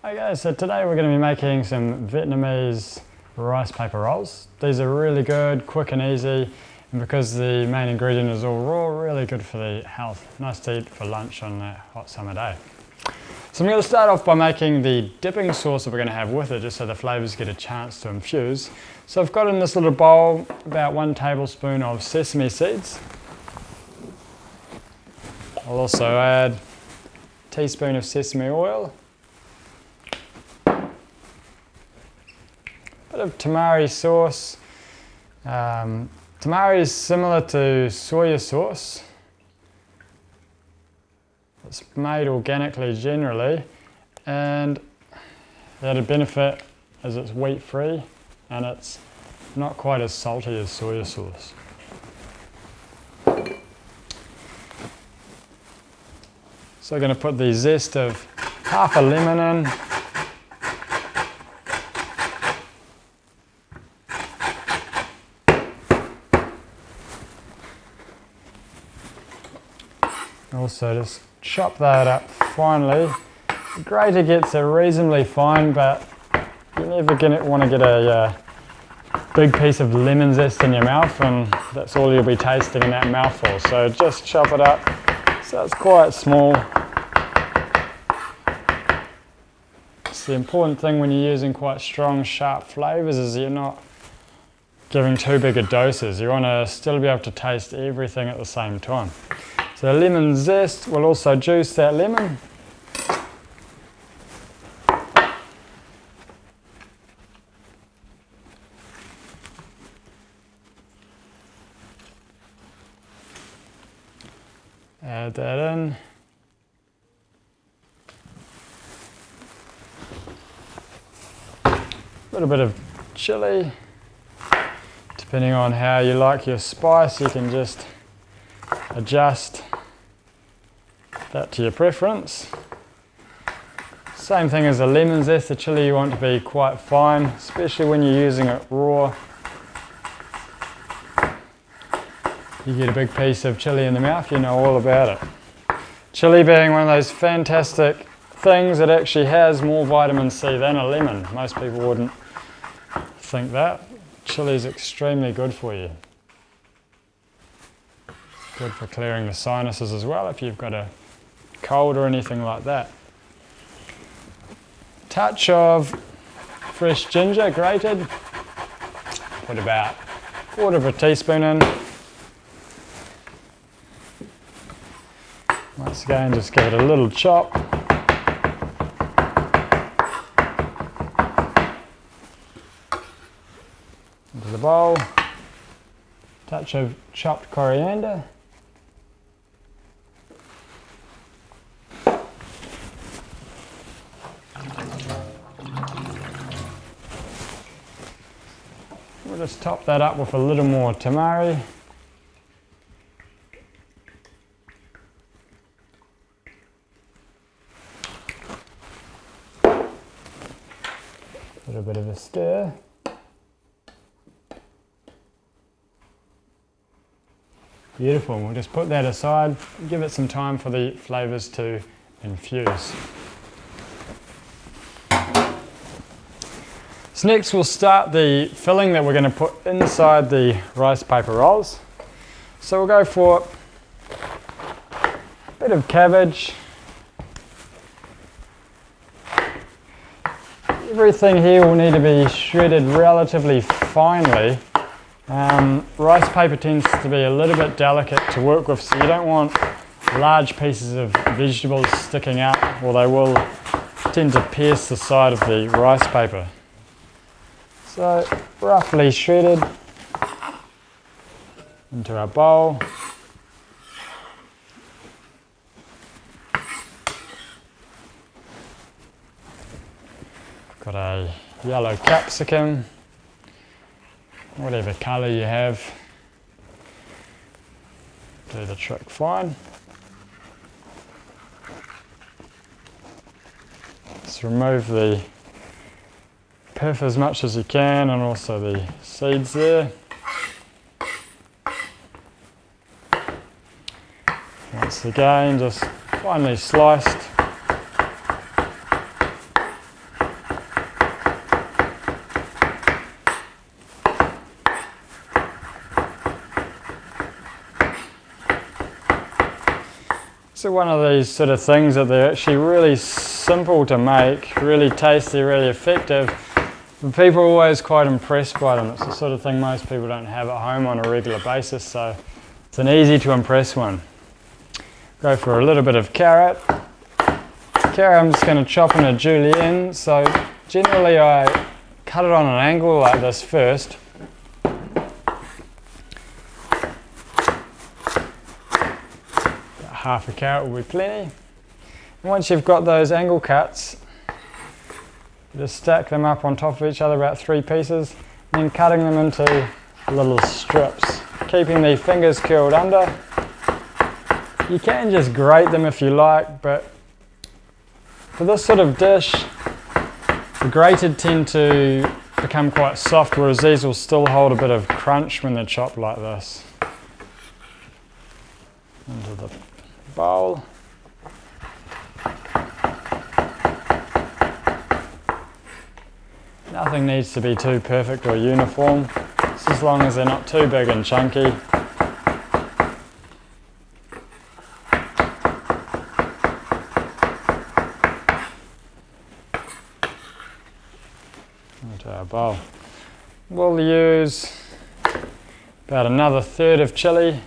Okay, so today we're going to be making some Vietnamese rice paper rolls. These are really good, quick and easy, and because the main ingredient is all raw, really good for the health. Nice to eat for lunch on a hot summer day. So I'm going to start off by making the dipping sauce that we're going to have with it, just so the flavours get a chance to infuse. So I've got in this little bowl about 1 tablespoon of sesame seeds. I'll also add a teaspoon of sesame oil, bit of tamari sauce. Tamari is similar to soya sauce. It's made organically generally, and the added benefit is it's wheat free and it's not quite as salty as soya sauce. So I'm going to put the zest of half a lemon in. Also just chop that up finely. The grater gets it reasonably fine, but you're never going to want to get a big piece of lemon zest in your mouth, and that's all you'll be tasting in that mouthful. So just chop it up so it's quite small. It's the important thing when you're using quite strong, sharp flavours is you're not giving too big a doses. You want to still be able to taste everything at the same time. So lemon zest will also juice that lemon. Add that in. A little bit of chili. Depending on how you like your spice, you can just adjust that to your preference. Same thing as the lemon zest, the chili you want to be quite fine, especially when you're using it raw. You get a big piece of chili in the mouth, you know all about it. Chili being one of those fantastic things that actually has more vitamin C than a lemon. Most people wouldn't think that. Chili is extremely good for you. Good for clearing the sinuses as well if you've got a cold or anything like that. Touch of fresh ginger grated. Put about 1/4 teaspoon in. Once again, just give it a little chop. Into the bowl. Touch of chopped coriander. We'll just top that up with a little more tamari. A little bit of a stir. Beautiful, we'll just put that aside, give it some time for the flavours to infuse. So next we'll start the filling that we're going to put inside the rice paper rolls. So we'll go for a bit of cabbage. Everything here will need to be shredded relatively finely. Rice paper tends to be a little bit delicate to work with, so you don't want large pieces of vegetables sticking out, or they will tend to pierce the side of the rice paper. So roughly shredded into our bowl. Got a yellow capsicum, whatever colour you have, do the trick fine. Just remove the pith as much as you can, and also the seeds there. Once again, just finely sliced. So one of these sort of things that they're actually really simple to make, really tasty, really effective. But people are always quite impressed by them. It's the sort of thing most people don't have at home on a regular basis, so it's an easy to impress one. Go for a little bit of carrot. Carrot I'm just going to chop in a julienne, so generally I cut it on an angle like this first. Half a carrot will be plenty. And once you've got those angle cuts, just stack them up on top of each other, about 3 pieces, and then cutting them into little strips, keeping the fingers curled under. You can just grate them if you like, but for this sort of dish, the grated tend to become quite soft, whereas these will still hold a bit of crunch when they're chopped like this. Into the bowl. Nothing needs to be too perfect or uniform, just as long as they're not too big and chunky. Into our bowl. We'll use about another 1/3 of chilli.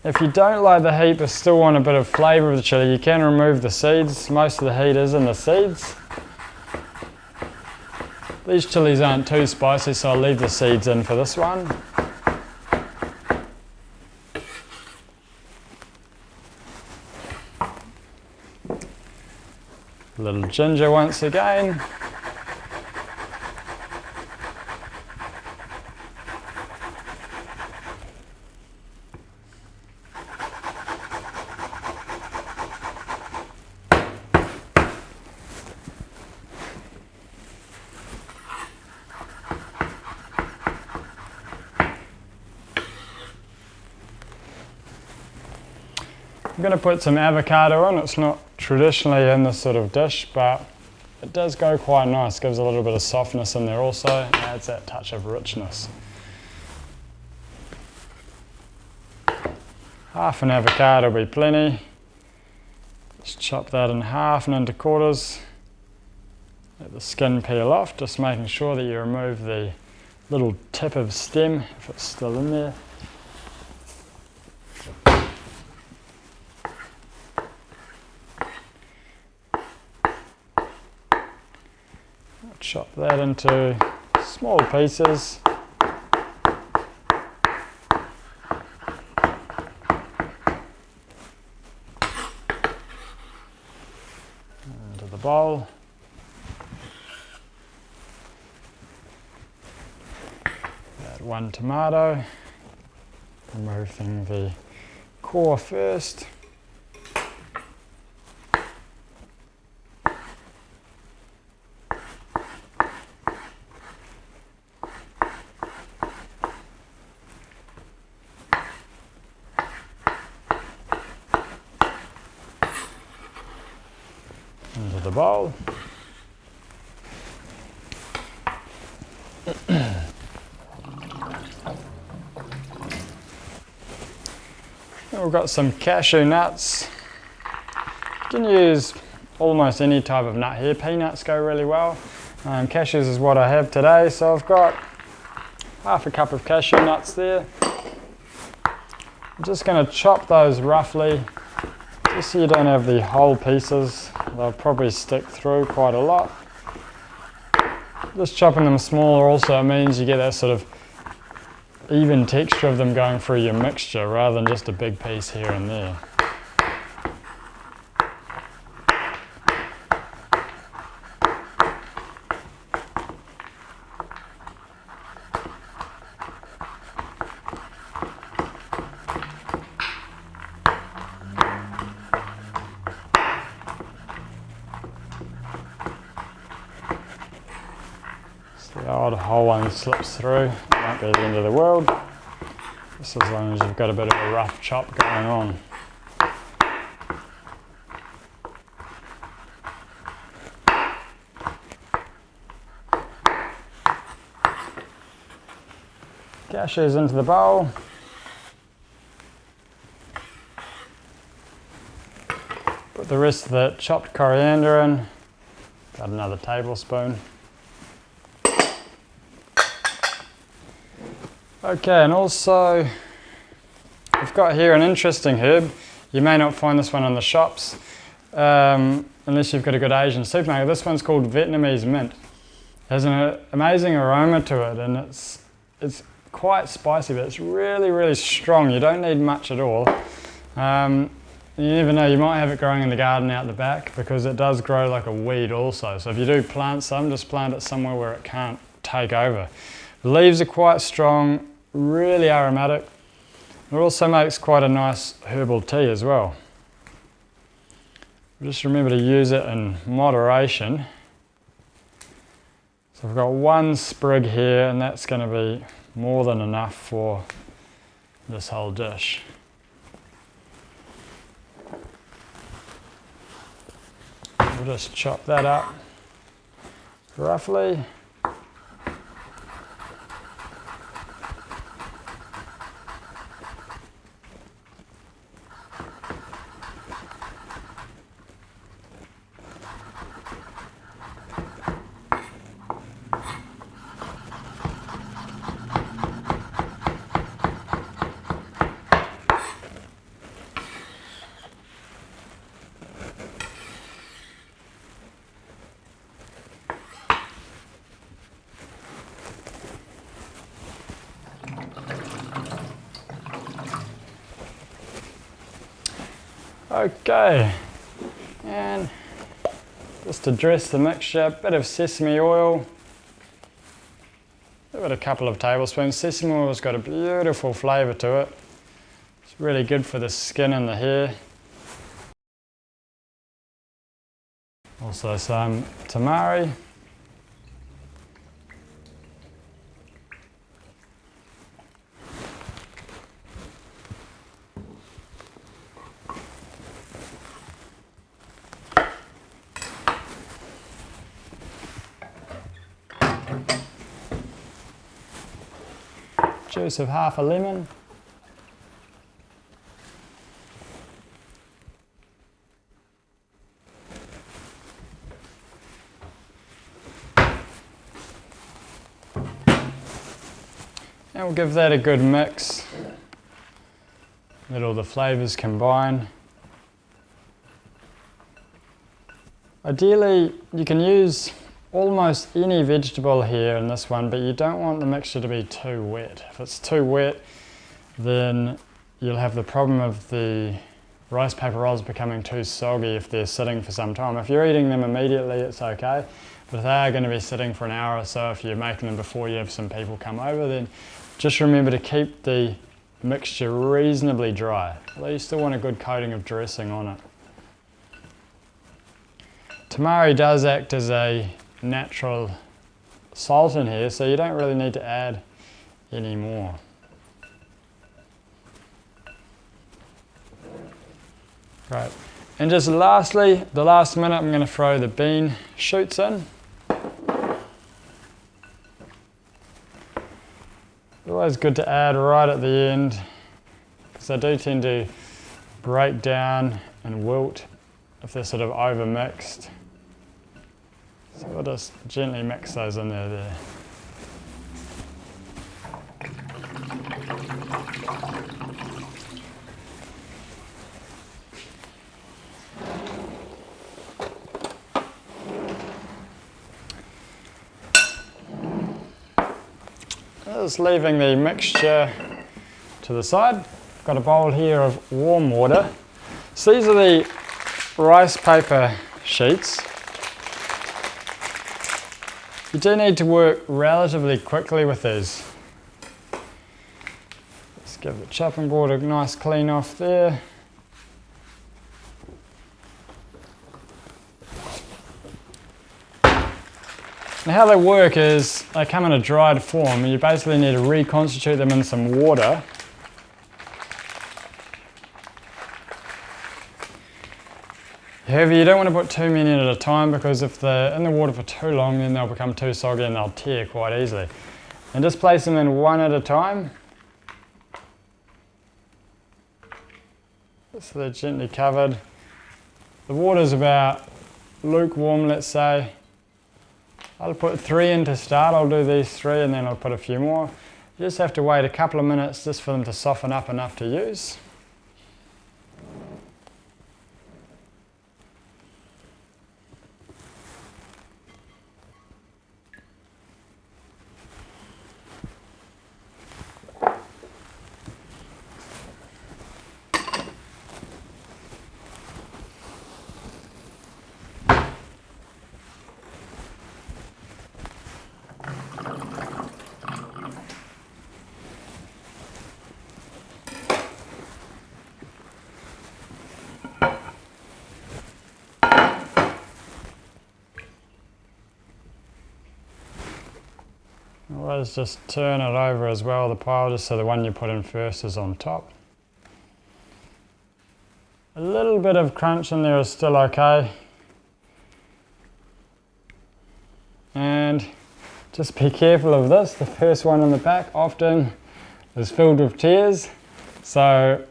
If you don't like the heat but still want a bit of flavour of the chilli, you can remove the seeds. Most of the heat is in the seeds. These chillies aren't too spicy, so I'll leave the seeds in for this one. A little ginger once again. I'm going to put some avocado in. It's not traditionally in this sort of dish, but it does go quite nice. Gives a little bit of softness in there also, adds that touch of richness. Half an avocado will be plenty. Just chop that in half and into quarters. Let the skin peel off, just making sure that you remove the little tip of stem if it's still in there. Chop that into small pieces. Into the bowl. Add 1 tomato. Removing the core first. Into the bowl. We've got some cashew nuts. You can use almost any type of nut here. Peanuts go really well. Cashews is what I have today, so I've got half a cup of cashew nuts there. I'm just going to chop those roughly, just so you don't have the whole pieces. They'll probably stick through quite a lot. Just chopping them smaller also means you get that sort of even texture of them going through your mixture rather than just a big piece here and there. The odd whole one slips through, it won't be the end of the world, just as long as you've got a bit of a rough chop going on. Cashews into the bowl. Put the rest of the chopped coriander in, about another tablespoon. Okay, and also I've got here an interesting herb. You may not find this one in the shops unless you've got a good Asian supermarket. This one's called Vietnamese mint. It has an amazing aroma to it, and it's quite spicy, but it's really, really strong. You don't need much at all. You never know, you might have it growing in the garden out the back because it does grow like a weed also. So if you do plant some, just plant it somewhere where it can't take over. The leaves are quite strong, really aromatic. It also makes quite a nice herbal tea as well. Just remember to use it in moderation. So I've got one sprig here, and that's going to be more than enough for this whole dish. We'll just chop that up roughly. Okay, and just to dress the mixture, a bit of sesame oil, give it a couple of tablespoons. Sesame oil's got a beautiful flavour to it. It's really good for the skin and the hair. Also some tamari. Juice of half a lemon. And we'll give that a good mix. Let all the flavours combine. Ideally, you can use almost any vegetable here in this one, but you don't want the mixture to be too wet. If it's too wet, then you'll have the problem of the rice paper rolls becoming too soggy if they're sitting for some time. If you're eating them immediately, it's okay, but if they are going to be sitting for an hour or so, if you're making them before you have some people come over, then just remember to keep the mixture reasonably dry. Although you still want a good coating of dressing on it. Tamari does act as a natural salt in here, so you don't really need to add any more. Right, and just lastly, the last minute, I'm going to throw the bean shoots in. Always good to add right at the end because they do tend to break down and wilt if they're sort of over mixed. So we'll just gently mix those in there. Just leaving the mixture to the side. I've got a bowl here of warm water. So these are the rice paper sheets. You do need to work relatively quickly with these. Let's give the chopping board a nice clean off there. And how they work is they come in a dried form and you basically need to reconstitute them in some water. However, you don't want to put too many in at a time because if they're in the water for too long, then they'll become too soggy and they'll tear quite easily. And just place them in one at a time. So they're gently covered. the water's about lukewarm, let's say. I'll put 3 in to start. I'll do these 3 and then I'll put a few more. You just have to wait a couple of minutes just for them to soften up enough to use. Always just turn it over as well, the pile, just so the one you put in first is on top. A little bit of crunch in there is still okay. And just be careful of this, the first one in the pack often is filled with tears. So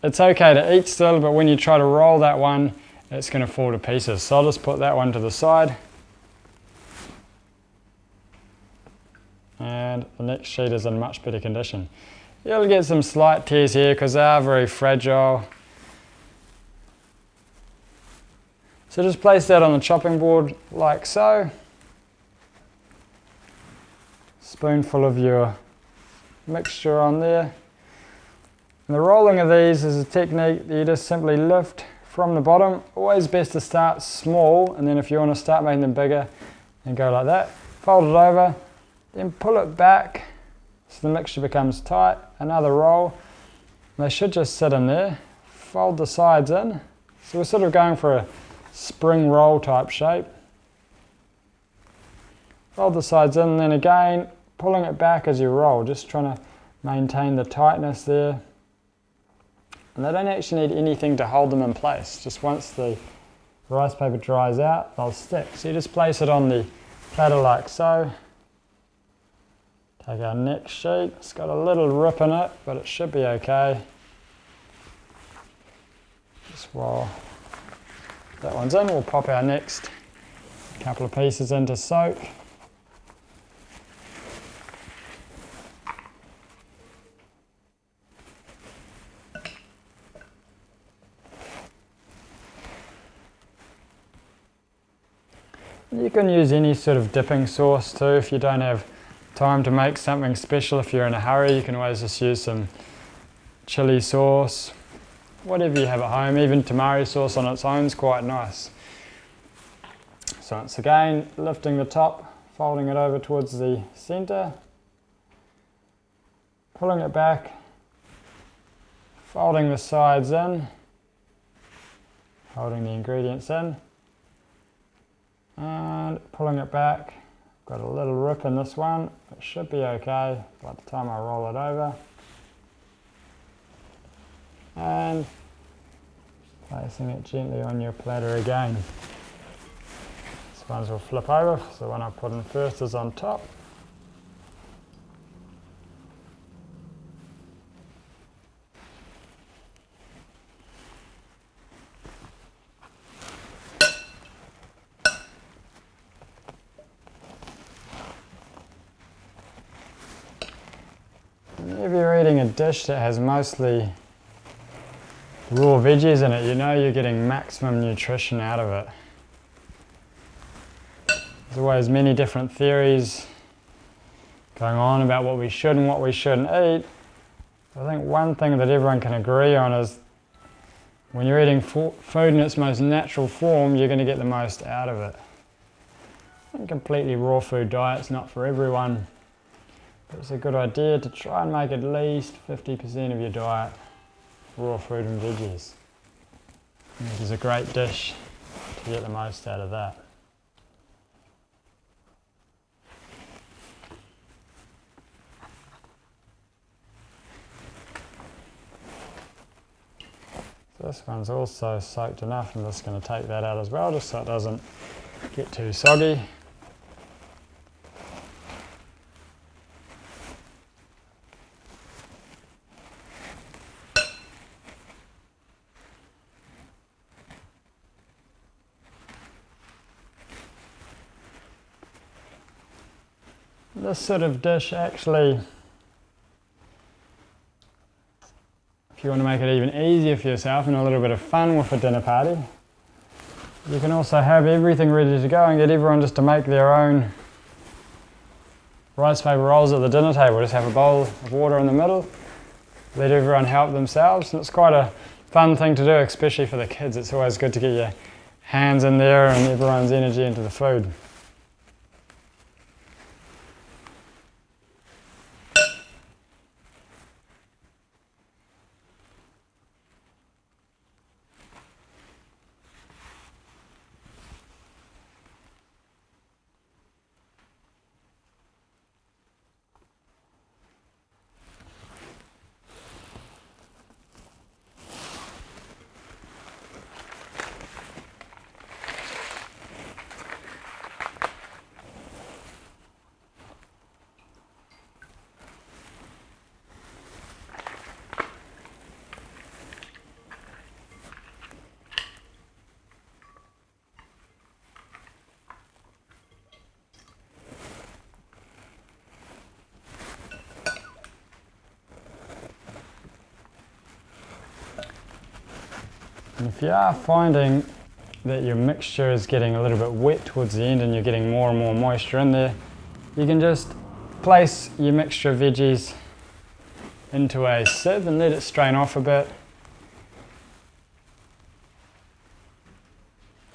it's okay to eat still, but when you try to roll that one, it's going to fall to pieces. So I'll just put that one to the side. And the next sheet is in much better condition. You'll get some slight tears here because they are very fragile. So just place that on the chopping board like so. Spoonful of your mixture on there. And the rolling of these is a technique that you just simply lift from the bottom. Always best to start small, and then if you want to start making them bigger, then go like that. Fold it over. Then pull it back so the mixture becomes tight. Another roll. They should just sit in there. Fold the sides in. So we're sort of going for a spring roll type shape. Fold the sides in, and then again pulling it back as you roll, just trying to maintain the tightness there. And they don't actually need anything to hold them in place. Just once the rice paper dries out, they'll stick. So you just place it on the platter like so. Take our next sheet. It's got a little rip in it, but it should be okay. Just while that one's in, we'll pop our next couple of pieces in to soak. You can use any sort of dipping sauce too if you don't have time to make something special. If you're in a hurry, you can always just use some chili sauce, whatever you have at home. Even tamari sauce on its own is quite nice. So once again, lifting the top, folding it over towards the center, pulling it back, folding the sides in, holding the ingredients in, and pulling it back. Got a little rip in this one. It should be okay by the time I roll it over. And placing it gently on your platter again. These ones will flip over, so the one I put in first is on top. If you're eating a dish that has mostly raw veggies in it, you know you're getting maximum nutrition out of it. There's always many different theories going on about what we should and what we shouldn't eat. I think one thing that everyone can agree on is when you're eating food in its most natural form, you're going to get the most out of it. I think completely raw food diet's not for everyone. But it's a good idea to try and make at least 50% of your diet raw fruit and veggies. This is a great dish to get the most out of that. So this one's also soaked enough. I'm just going to take that out as well, just so it doesn't get too soggy. this sort of dish actually, if you want to make it even easier for yourself and a little bit of fun with a dinner party, you can also have everything ready to go and get everyone just to make their own rice paper rolls at the dinner table. Just have a bowl of water in the middle, let everyone help themselves, and it's quite a fun thing to do, especially for the kids. It's always good to get your hands in there and everyone's energy into the food. And if you are finding that your mixture is getting a little bit wet towards the end and you're getting more and more moisture in there, you can just place your mixture of veggies into a sieve and let it strain off a bit.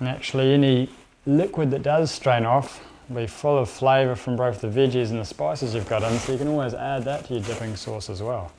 And actually any liquid that does strain off will be full of flavour from both the veggies and the spices you've got in, so you can always add that to your dipping sauce as well.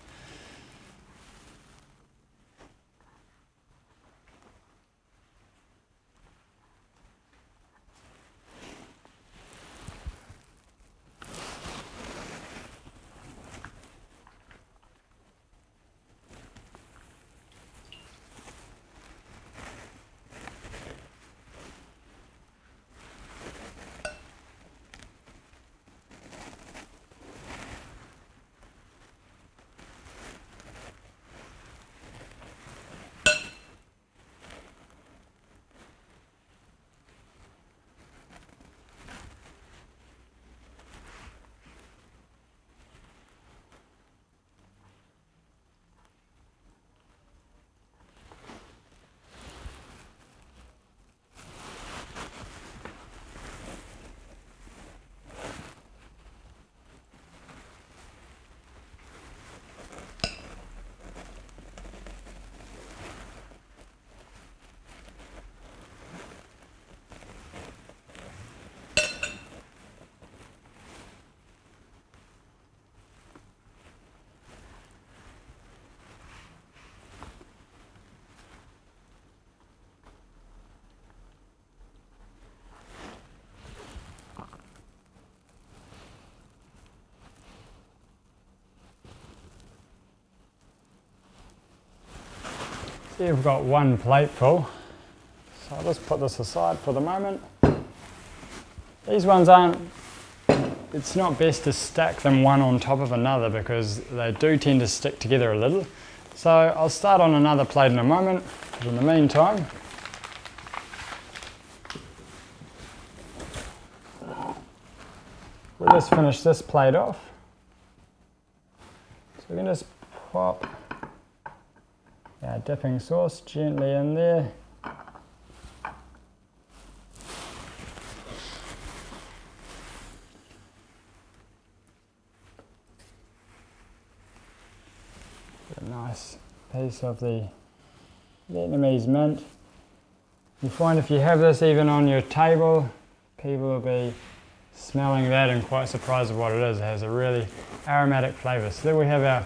So you've got one plate full, so I'll just put this aside for the moment. These ones aren't, it's not best to stack them one on top of another because they do tend to stick together a little. So I'll start on another plate in a moment, but in the meantime, we'll just finish this plate off. So we can just pop our dipping sauce gently in there. A nice piece of the Vietnamese mint. You find if you have this even on your table, people will be smelling that and quite surprised at what it is. It has a really aromatic flavour. So there we have our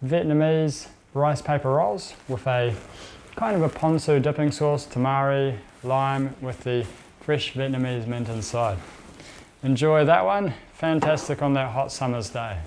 Vietnamese rice paper rolls with a kind of a ponzu dipping sauce, tamari, lime with the fresh Vietnamese mint inside. Enjoy that one. Fantastic on that hot summer's day.